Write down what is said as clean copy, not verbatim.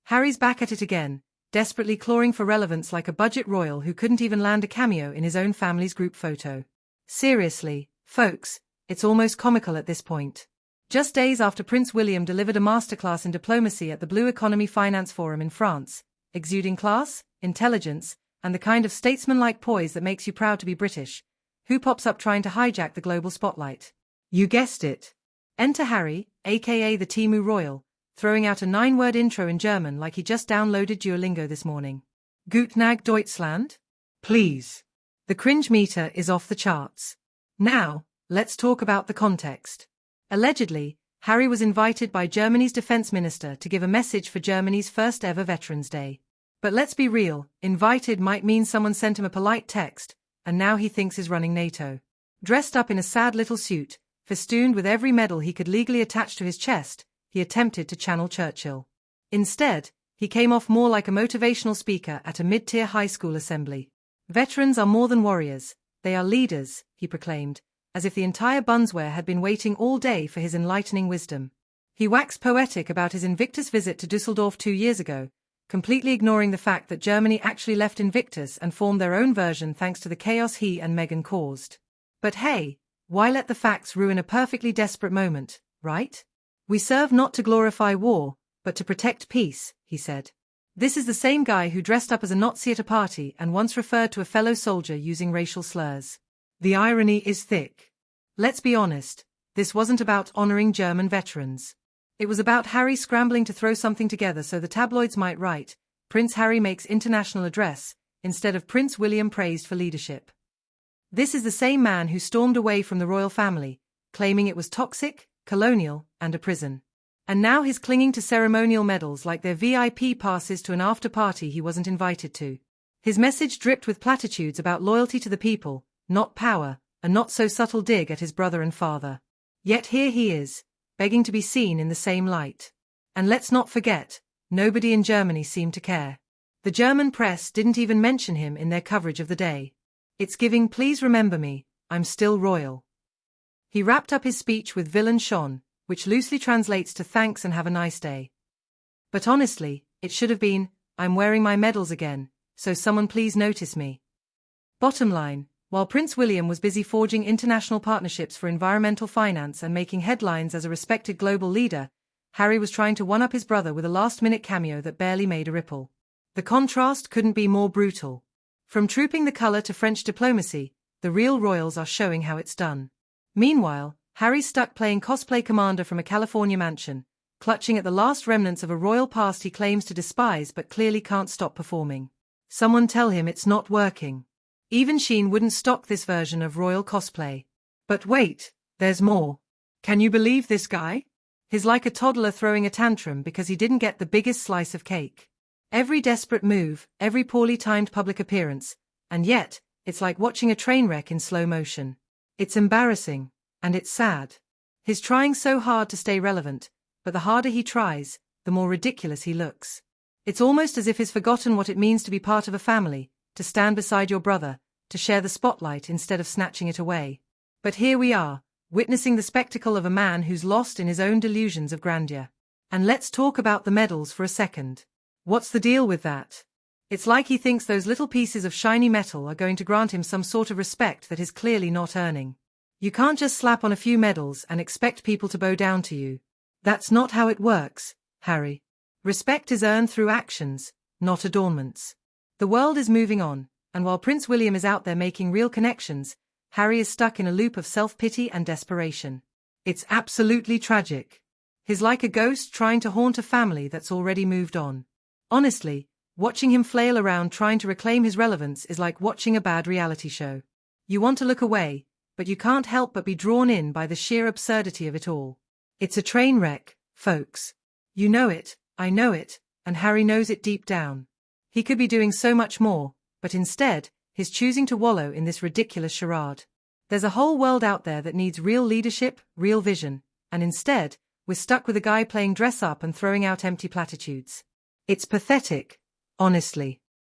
Harry's back at it again, desperately clawing for relevance like a budget royal who couldn't even land a cameo in his own family's group photo. Seriously, folks, it's almost comical at this point. Just days after Prince William delivered a masterclass in diplomacy at the Blue Economy Finance Forum in France, exuding class, intelligence, and the kind of statesmanlike poise that makes you proud to be British, who pops up trying to hijack the global spotlight? You guessed it. Enter Harry, aka the Timu Royal, throwing out a 9-word intro in German like he just downloaded Duolingo this morning. Guten Tag Deutschland? Please. The cringe meter is off the charts. Now, let's talk about the context. Allegedly, Harry was invited by Germany's defense minister to give a message for Germany's first ever Veterans Day. But let's be real, invited might mean someone sent him a polite text, and now he thinks he's running NATO. Dressed up in a sad little suit, festooned with every medal he could legally attach to his chest, he attempted to channel Churchill. Instead, he came off more like a motivational speaker at a mid-tier high school assembly. Veterans are more than warriors, they are leaders, he proclaimed, as if the entire Bunsware had been waiting all day for his enlightening wisdom. He waxed poetic about his Invictus visit to Dusseldorf 2 years ago, completely ignoring the fact that Germany actually left Invictus and formed their own version thanks to the chaos he and Meghan caused. But hey, why let the facts ruin a perfectly desperate moment, right? We serve not to glorify war, but to protect peace, he said. This is the same guy who dressed up as a Nazi at a party and once referred to a fellow soldier using racial slurs. The irony is thick. Let's be honest, this wasn't about honoring German veterans. It was about Harry scrambling to throw something together so the tabloids might write, Prince Harry makes international address, instead of Prince William praised for leadership. This is the same man who stormed away from the royal family, claiming it was toxic, colonial, and a prison. And now he's clinging to ceremonial medals like they're VIP passes to an after-party he wasn't invited to. His message dripped with platitudes about loyalty to the people, not power, a not-so-subtle dig at his brother and father. Yet here he is, begging to be seen in the same light. And let's not forget, nobody in Germany seemed to care. The German press didn't even mention him in their coverage of the day. It's giving please remember me, I'm still royal. He wrapped up his speech with Villain Schon, which loosely translates to thanks and have a nice day. But honestly, it should have been, I'm wearing my medals again, so someone please notice me. Bottom line, while Prince William was busy forging international partnerships for environmental finance and making headlines as a respected global leader, Harry was trying to one-up his brother with a last-minute cameo that barely made a ripple. The contrast couldn't be more brutal. From trooping the colour to French diplomacy, the real royals are showing how it's done. Meanwhile, Harry's stuck playing cosplay commander from a California mansion, clutching at the last remnants of a royal past he claims to despise but clearly can't stop performing. Someone tell him it's not working. Even Shein wouldn't stock this version of royal cosplay. But wait, there's more. Can you believe this guy? He's like a toddler throwing a tantrum because he didn't get the biggest slice of cake. Every desperate move, every poorly timed public appearance, and yet, it's like watching a train wreck in slow motion. It's embarrassing, and it's sad. He's trying so hard to stay relevant, but the harder he tries, the more ridiculous he looks. It's almost as if he's forgotten what it means to be part of a family, to stand beside your brother, to share the spotlight instead of snatching it away. But here we are, witnessing the spectacle of a man who's lost in his own delusions of grandeur. And let's talk about the medals for a second. What's the deal with that? It's like he thinks those little pieces of shiny metal are going to grant him some sort of respect that he's clearly not earning. You can't just slap on a few medals and expect people to bow down to you. That's not how it works, Harry. Respect is earned through actions, not adornments. The world is moving on, and while Prince William is out there making real connections, Harry is stuck in a loop of self-pity and desperation. It's absolutely tragic. He's like a ghost trying to haunt a family that's already moved on. Honestly, watching him flail around trying to reclaim his relevance is like watching a bad reality show. You want to look away, but you can't help but be drawn in by the sheer absurdity of it all. It's a train wreck, folks. You know it, I know it, and Harry knows it deep down. He could be doing so much more, but instead, he's choosing to wallow in this ridiculous charade. There's a whole world out there that needs real leadership, real vision, and instead, we're stuck with a guy playing dress up and throwing out empty platitudes. It's pathetic, honestly.